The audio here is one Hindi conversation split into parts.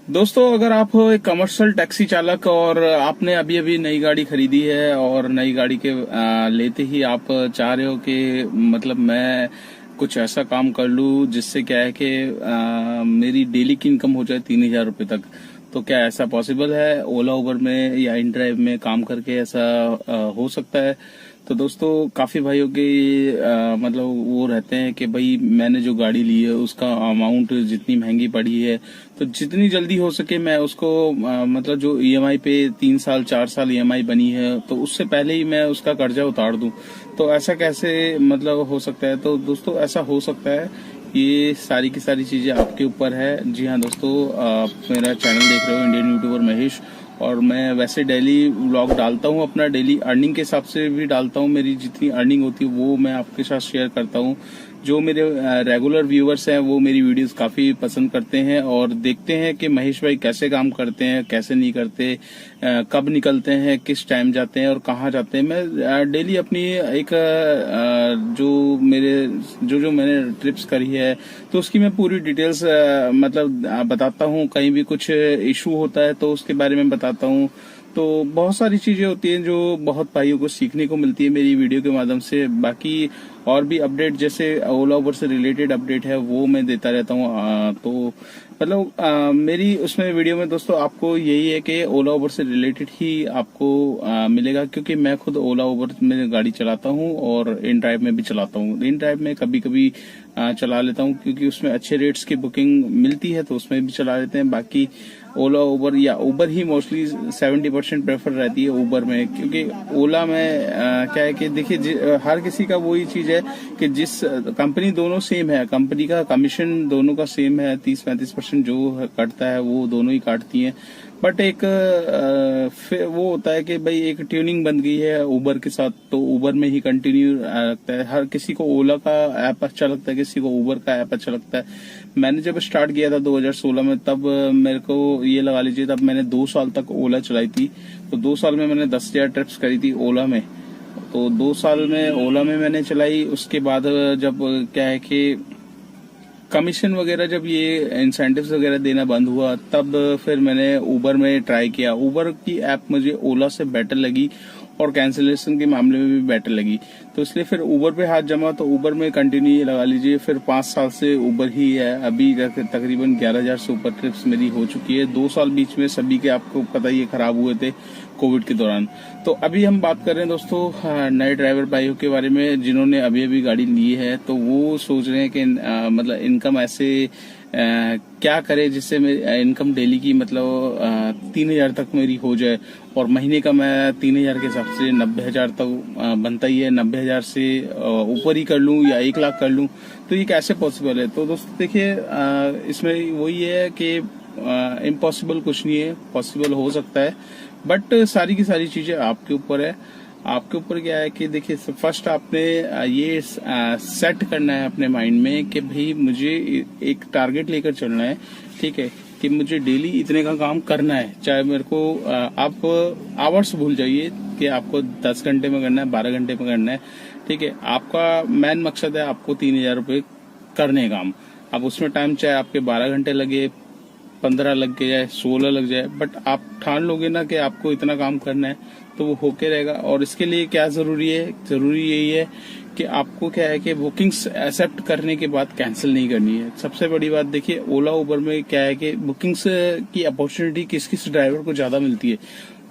दोस्तों, अगर आप एक कमर्शियल टैक्सी चालक और आपने अभी अभी नई गाड़ी खरीदी है और नई गाड़ी के लेते ही आप चाह रहे हो कि मतलब मैं कुछ ऐसा काम कर लूं जिससे क्या है कि मेरी डेली की इनकम हो जाए 3,000 रुपये तक, तो क्या ऐसा पॉसिबल है? ओला उबर में या इन ड्राइव में काम करके ऐसा हो सकता है? तो दोस्तों, काफी भाइयों के मतलब वो रहते हैं कि भाई मैंने जो गाड़ी ली है उसका अमाउंट जितनी महंगी पड़ी है, तो जितनी जल्दी हो सके मैं उसको मतलब जो ईएमआई पे 3 साल 4 साल ईएमआई बनी है तो उससे पहले ही मैं उसका कर्जा उतार दूं। तो ऐसा कैसे मतलब हो सकता है? तो दोस्तों, ऐसा हो सकता है। ये सारी की सारी चीजें आपके ऊपर है। जी हाँ दोस्तों, आप मेरा चैनल देख रहे हो इंडियन यूट्यूबर महेश, और मैं वैसे डेली व्लॉग डालता हूँ, अपना डेली अर्निंग के हिसाब से भी डालता हूँ। मेरी जितनी अर्निंग होती है वो मैं आपके साथ शेयर करता हूँ। जो मेरे रेगुलर व्यूअर्स हैं वो मेरी वीडियोस काफी पसंद करते हैं और देखते हैं कि महेश भाई कैसे काम करते हैं, कैसे नहीं करते, कब निकलते हैं, किस टाइम जाते हैं और कहाँ जाते हैं। मैं डेली अपनी एक जो मैंने ट्रिप्स करी है तो उसकी मैं पूरी डिटेल्स मतलब बताता हूँ। कहीं भी कुछ इशू होता है तो उसके बारे में बताता हूँ। तो बहुत सारी चीजें होती हैं जो बहुत भाइयों को सीखने को मिलती है मेरी वीडियो के माध्यम से। बाकी और भी अपडेट जैसे ओला उबर से रिलेटेड अपडेट है वो मैं देता रहता हूँ। तो मतलब मेरी उसमें वीडियो में दोस्तों आपको यही है कि ओला उबर से रिलेटेड ही आपको मिलेगा, क्योंकि मैं खुद ओला उबर में गाड़ी चलाता हूँ और इन ड्राइव में भी चलाता हूँ। इन ड्राइव में कभी कभी चला लेता हूँ क्योंकि उसमें अच्छे रेट्स की बुकिंग मिलती है तो उसमें भी चला लेते हैं। बाकी ओला उबर या उबर ही मोस्टली 70% प्रेफर रहती है उबर में, क्योंकि ओला में क्या है कि देखिए हर किसी का वही चीज है कि जिस कंपनी दोनों सेम है, कंपनी का कमीशन दोनों का सेम है, 30-35% जो कटता है वो दोनों ही काटती हैं। बट एक फिर वो होता है कि भाई एक ट्यूनिंग बन गई है उबर के साथ, तो उबर में ही कंटिन्यू लगता है। हर किसी को ओला का ऐप अच्छा लगता है, किसी को उबर का ऐप अच्छा लगता है। मैंने जब स्टार्ट किया था 2016 में, तब मेरे को ये लगा लीजिए तब मैंने 2 साल तक ओला चलाई थी। तो 2 साल में मैंने 10,000 ट्रिप्स करी थी ओला में। तो 2 साल में ओला में मैंने चलाई। उसके बाद जब क्या है कि कमीशन वगैरह जब ये इंसेंटिव्स वगैरह देना बंद हुआ तब फिर मैंने उबर में ट्राई किया। उबर की ऐप मुझे ओला से बेटर लगी और कैंसिलेशन के मामले में भी बेटर लगी, तो इसलिए फिर उबर पे हाथ जमा। तो उबर में कंटिन्यू लगा लीजिए फिर 5 साल से उबर ही है। अभी तकरीबन 11,000 से ऊपर ट्रिप्स मेरी हो चुकी है। 2 साल बीच में सभी के आपको पता ही खराब हुए थे कोविड के दौरान। तो अभी हम बात कर रहे हैं दोस्तों नए ड्राइवर भाइयों के बारे में जिन्होंने अभी अभी गाड़ी ली है। तो वो सोच रहे हैं कि मतलब इनकम ऐसे क्या करे जिससे मेरी इनकम डेली की मतलब 3,000 तक मेरी हो जाए, और महीने का मैं 3,000 के हिसाब से 90,000 तक बनता ही है। 90,000 से ऊपर ही कर लूं या 1 लाख कर लूं, तो ये कैसे पॉसिबल है? तो दोस्तों देखिए, इसमें वही है कि इम्पॉसिबल कुछ नहीं है, पॉसिबल हो सकता है। बट सारी की सारी चीजें आपके ऊपर है। आपके ऊपर क्या है कि देखिए, फर्स्ट आपने ये सेट करना है अपने माइंड में कि भाई मुझे एक टारगेट लेकर चलना है, ठीक है, कि मुझे डेली इतने का काम करना है। चाहे मेरे को आप आवर्स भूल जाइए कि आपको 10 घंटे में करना है, 12 घंटे में करना है, ठीक है। आपका मेन मकसद है आपको 3,000 रुपये करने काम। अब उसमें टाइम चाहे आपके 12 घंटे लगे, 15 लग के जाए, 16 लग जाए, बट आप ठान लोगे ना कि आपको इतना काम करना है तो वो होके रहेगा। और इसके लिए क्या जरूरी है? जरूरी यही है कि आपको क्या है कि बुकिंग्स एक्सेप्ट करने के बाद कैंसिल नहीं करनी है। सबसे बड़ी बात देखिए, ओला उबर में क्या है कि बुकिंग्स की अपॉर्चुनिटी किस किस ड्राइवर को ज्यादा मिलती है।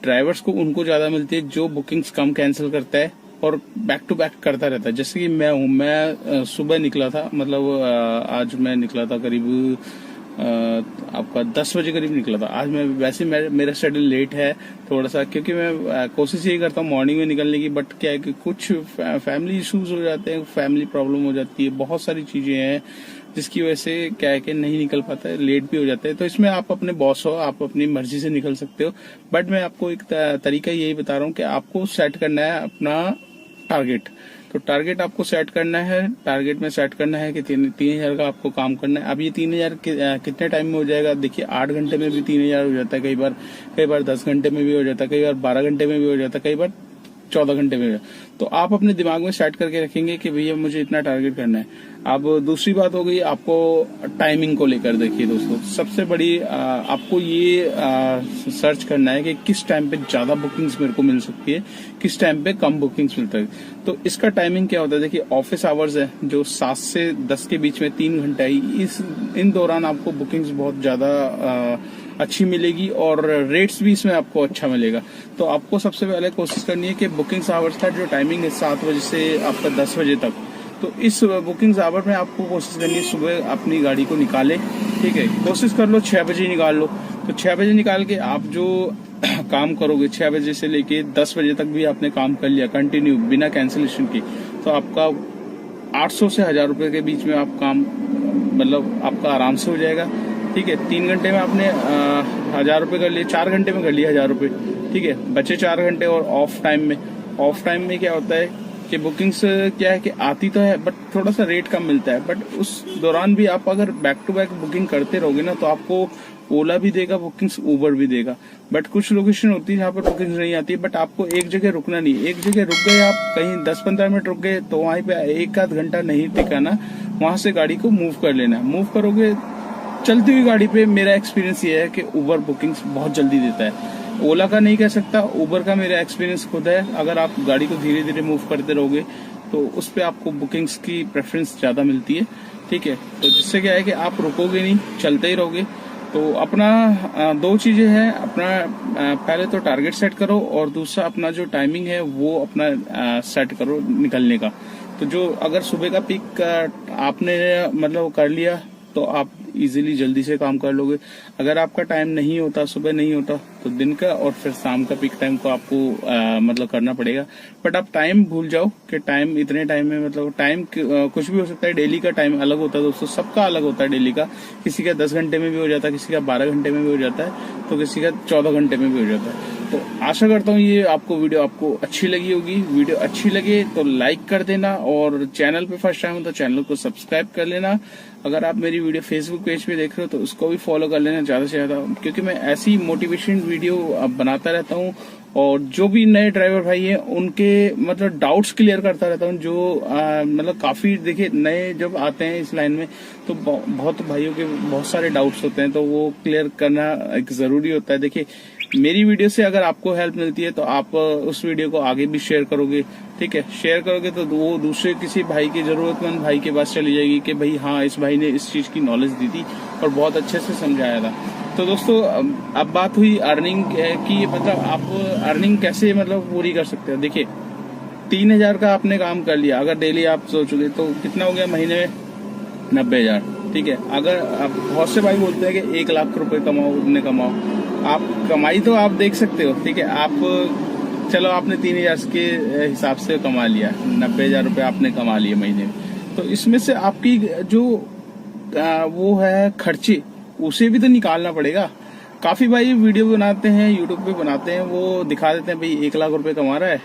ड्राइवर्स को उनको ज्यादा मिलती है जो बुकिंग्स कम कैंसिल करता है और बैक टू बैक करता रहता है। जैसे कि मैं हूं, मैं सुबह निकला था, मतलब आज मैं निकला था करीब आपका 10 बजे करीब निकला था। आज मैं वैसे मेरा शेड्यूल लेट है थोड़ा सा, क्योंकि मैं कोशिश यही करता हूँ मॉर्निंग में निकलने की। बट क्या है कि कुछ फैमिली इश्यूज हो जाते हैं, फैमिली प्रॉब्लम हो जाती है, बहुत सारी चीजें हैं जिसकी वजह से क्या है कि नहीं निकल पाता है, लेट भी हो जाता है। तो इसमें आप अपने बॉस हो, आप अपनी मर्जी से निकल सकते हो। बट मैं आपको एक तरीका यही बता रहा हूँ कि आपको सेट करना है अपना टारगेट। तो टारगेट आपको सेट करना है, टारगेट में सेट करना है कि 3,000 का आपको काम करना है। अब ये 3,000 कितने टाइम में हो जाएगा? देखिए 8 घंटे में भी 3,000 हो जाता है, कई बार 10 घंटे में भी हो जाता है, कई बार 12 घंटे में भी हो जाता है, कई बार 14 घंटे में। तो आप अपने दिमाग में सेट करके रखेंगे कि भैया मुझे इतना टारगेट करना है। अब दूसरी बात हो गई आपको टाइमिंग को लेकर। देखिए दोस्तों, सबसे बड़ी आपको ये सर्च करना है कि किस टाइम पे ज्यादा बुकिंग्स मेरे को मिल सकती है, किस टाइम पे कम बुकिंग्स मिलता है। तो इसका टाइमिंग क्या होता है, देखिए ऑफिस आवर्स है जो 7 से 10 के बीच में 3 घंटा है, इन दौरान आपको बुकिंग्स बहुत ज्यादा अच्छी मिलेगी और रेट्स भी इसमें आपको अच्छा मिलेगा। तो आपको सबसे पहले कोशिश करनी है कि बुकिंग्स आवर्स का जो टाइमिंग है 7 बजे से आपका 10 बजे तक, तो इस बुकिंग्स आवर में आपको कोशिश करनी है सुबह अपनी गाड़ी को निकाले। ठीक है, कोशिश कर लो 6 बजे निकाल लो। तो 6 बजे निकाल के आप जो काम करोगे 6 बजे से लेके 10 बजे तक भी आपने काम कर लिया कंटिन्यू बिना कैंसिलेशन के, तो आपका 800 से 1000 रुपए के बीच में आप काम मतलब आपका आराम से हो जाएगा। ठीक है, 3 घंटे में आपने 1000 रुपए कर लिए, 4 घंटे में कर लिए 1000 रुपए। ठीक है, बचे 4 घंटे। और ऑफ टाइम में क्या होता है कि बुकिंग्स क्या है कि आती तो है बट थोड़ा सा रेट कम मिलता है, बट उस दौरान भी आप अगर बैक टू बैक बुकिंग करते रहोगे ना तो आपको ओला भी देगा बुकिंग्स, उबर भी देगा। बट कुछ लोकेशन होती है जहाँ पर बुकिंग्स नहीं आती, बट आपको एक जगह रुकना नहीं। एक जगह रुक गए आप, कहीं 10-15 मिनट रुक गए तो वहीं पे 1 आध घंटा नहीं टिकाना, वहां से गाड़ी को मूव कर लेना। मूव करोगे चलती हुई गाड़ी पे, मेरा एक्सपीरियंस ये है कि उबर बुकिंग्स बहुत जल्दी देता है। ओला का नहीं कह सकता, उबर का मेरा एक्सपीरियंस खुद है। अगर आप गाड़ी को धीरे धीरे मूव करते रहोगे तो उस पे आपको बुकिंग्स की प्रेफरेंस ज्यादा मिलती है। ठीक है, तो जिससे क्या है कि आप रुकोगे नहीं, चलते ही रहोगे। तो अपना 2 चीजें हैं, अपना पहले तो टारगेट सेट करो और दूसरा अपना जो टाइमिंग है वो अपना सेट करो निकलने का। तो जो अगर सुबह का पीक आपने मतलब कर लिया तो आप इजीली जल्दी से काम कर लोगे। अगर आपका टाइम नहीं होता, सुबह नहीं होता, तो दिन का और फिर शाम का पीक टाइम को आपको मतलब करना पड़ेगा। बट आप टाइम भूल जाओ कि टाइम इतने टाइम में मतलब टाइम कुछ भी हो सकता है। डेली का टाइम अलग होता है दोस्तों, सबका अलग होता है डेली का। किसी का 10 घंटे में भी हो जाता है, किसी का 12 घंटे में भी हो जाता है, तो किसी का 14 घंटे में भी हो जाता है। तो आशा करता हूँ ये आपको वीडियो आपको अच्छी लगी होगी। वीडियो अच्छी लगे तो लाइक कर देना और चैनल पे फर्स्ट टाइम हो तो चैनल को सब्सक्राइब कर लेना। अगर आप मेरी वीडियो फेसबुक पेज पे देख रहे हो तो उसको भी फॉलो कर लेना ज्यादा से ज्यादा, क्योंकि मैं ऐसी मोटिवेशन वीडियो बनाता रहता हूँ और जो भी नए ड्राइवर भाई हैं उनके मतलब डाउट्स क्लियर करता रहता हूँ। जो मतलब काफी देखिए नए जब आते हैं इस लाइन में तो बहुत भाइयों के बहुत सारे डाउट्स होते हैं, तो वो क्लियर करना एक जरूरी होता है। देखिए मेरी वीडियो से अगर आपको हेल्प मिलती है तो आप उस वीडियो को आगे भी शेयर करोगे। ठीक है, शेयर करोगे तो वो दूसरे किसी भाई के जरूरतमंद भाई के पास चली जाएगी कि भाई हाँ इस भाई ने इस चीज की नॉलेज दी थी और बहुत अच्छे से समझाया था। तो दोस्तों अब बात हुई अर्निंग की, मतलब आप अर्निंग कैसे मतलब पूरी कर सकते हैं। देखिए 3000 का आपने काम कर लिया, अगर डेली आप सोचोगे तो कितना हो गया महीने में 90,000। ठीक है, अगर आप बहुत से भाई बोलते हैं कि 1 लाख रुपए कमाओ, उतने कमाओ, आप कमाई तो आप देख सकते हो। ठीक है, आप चलो आपने 3000 के हिसाब से कमा लिया, 90,000 रुपए आपने कमा लिए महीने में, तो इसमें से आपकी जो वो है खर्चे उसे भी तो निकालना पड़ेगा। काफी भाई वीडियो बनाते हैं यूट्यूब पे बनाते हैं, वो दिखा देते हैं भाई 1 लाख रुपए कमा रहा है,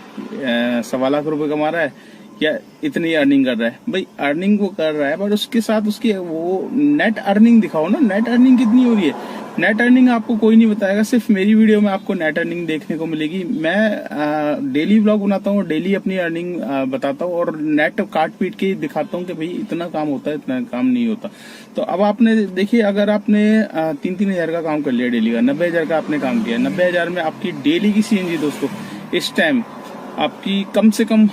1.25 लाख रुपए कमा रहा है या इतनी अर्निंग कर रहा है। भाई अर्निंग वो कर रहा है बट उसके साथ उसकी वो नेट अर्निंग दिखाओ ना, नेट अर्निंग कितनी हो रही है। नेट अर्निंग आपको कोई नहीं बताएगा, सिर्फ मेरी वीडियो में आपको नेट अर्निंग देखने को मिलेगी। मैं डेली व्लॉग बनाता हूँ, डेली अपनी अर्निंग बताता हूँ और नेट काट पीट के दिखाता हूँ कि भाई इतना काम होता है, इतना काम नहीं होता। तो अब आपने देखिए अगर आपने 3-3 हजार का काम कर लिया डेली का, 90,000 का आपने काम किया, 90,000 में आपकी डेली की सीएनजी दोस्तों इस टाइम आपकी कम से कम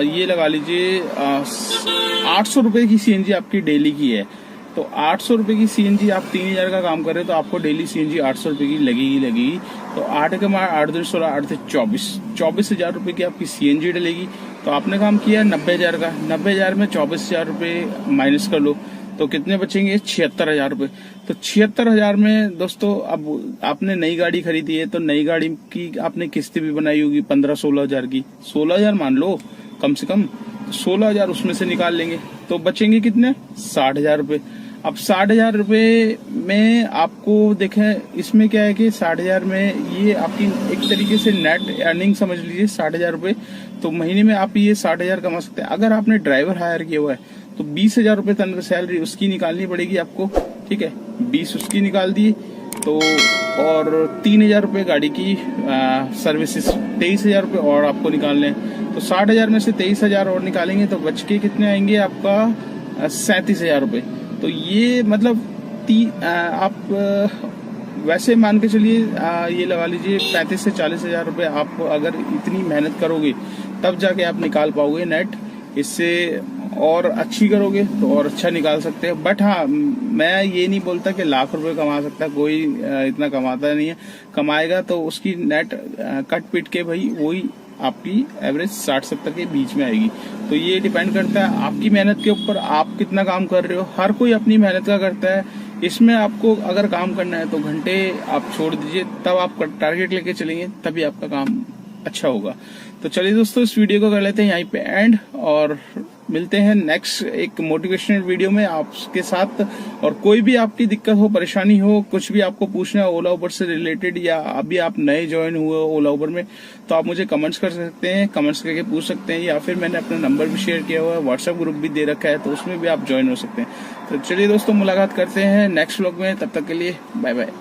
ये लगा लीजिए 800 रुपए की सीएनजी आपकी डेली की है। तो 800 रुपए की सीएनजी आप 3000 का काम कर रहे हो तो आपको डेली सीएनजी 800 रुपए की लगेगी। तो 8 के मार 8 दिन 16, 8 से 24,000 रुपए की आपकी सीएनजी डलेगी। तो आपने काम किया 90,000 का, 90,000 में 24,000 रुपए माइनस कर लो तो कितने बचेंगे 76,000 रुपए। तो 76,000 में दोस्तों अब आपने नई गाड़ी खरीदी है तो नई गाड़ी की आपने किस्तें भी बनाई होगी 15-16 हजार की, 16,000 मान लो कम से कम, 16,000 उसमें से निकाल लेंगे तो बचेंगे कितने 60,000 रुपए। अब 60,000 रुपए में आपको देखें इसमें क्या है कि 60,000 में ये आपकी एक तरीके से नेट अर्निंग समझ लीजिए 60,000 रुपए। तो महीने में आप ये 60,000 कमा सकते हैं। अगर आपने ड्राइवर हायर किया हुआ है तो 20,000 रुपए तनख्वाह सैलरी उसकी निकालनी पड़ेगी आपको। ठीक है, 20 उसकी निकाल दी तो और 3,000 रुपए गाड़ी की सर्विसेज, 23,000 रुपए और आपको निकालने हैं। तो 60,000 में से 23,000 और निकालेंगे तो बच के कितने आएंगे आपका 37,000 रुपये। तो ये मतलब आप वैसे मान के चलिए ये लगा लीजिए 35 से 40,000 रुपये आप अगर इतनी मेहनत करोगे तब जाके आप निकाल पाओगे नेट। इससे और अच्छी करोगे तो और अच्छा निकाल सकते हैं। बट हाँ, मैं ये नहीं बोलता कि लाख रुपए कमा सकता है, कोई इतना कमाता नहीं है। कमाएगा तो उसकी नेट कट पिट के भाई वही आपकी एवरेज 60-70 के बीच में आएगी। तो ये डिपेंड करता है आपकी मेहनत के ऊपर, आप कितना काम कर रहे हो। हर कोई अपनी मेहनत का करता है। इसमें आपको अगर काम करना है तो घंटे आप छोड़ दीजिए, तब आप टारगेट लेके चलेंगे तभी आपका काम अच्छा होगा। तो चलिए दोस्तों, इस वीडियो को कर लेते हैं यहीं पे एंड, और मिलते हैं नेक्स्ट एक मोटिवेशनल वीडियो में आपके साथ। और कोई भी आपकी दिक्कत हो, परेशानी हो, कुछ भी आपको पूछना है ओला उबर से रिलेटेड, या अभी आप नए ज्वाइन हुए हो ओला उबर में, तो आप मुझे कमेंट्स कर सकते हैं, कमेंट्स करके पूछ सकते हैं। या फिर मैंने अपना नंबर भी शेयर किया हुआ है, व्हाट्सएप ग्रुप भी दे रखा है, तो उसमें भी आप ज्वाइन हो सकते हैं। तो चलिए दोस्तों, मुलाकात करते हैं नेक्स्ट व्लॉग में। तब तक के लिए बाय बाय।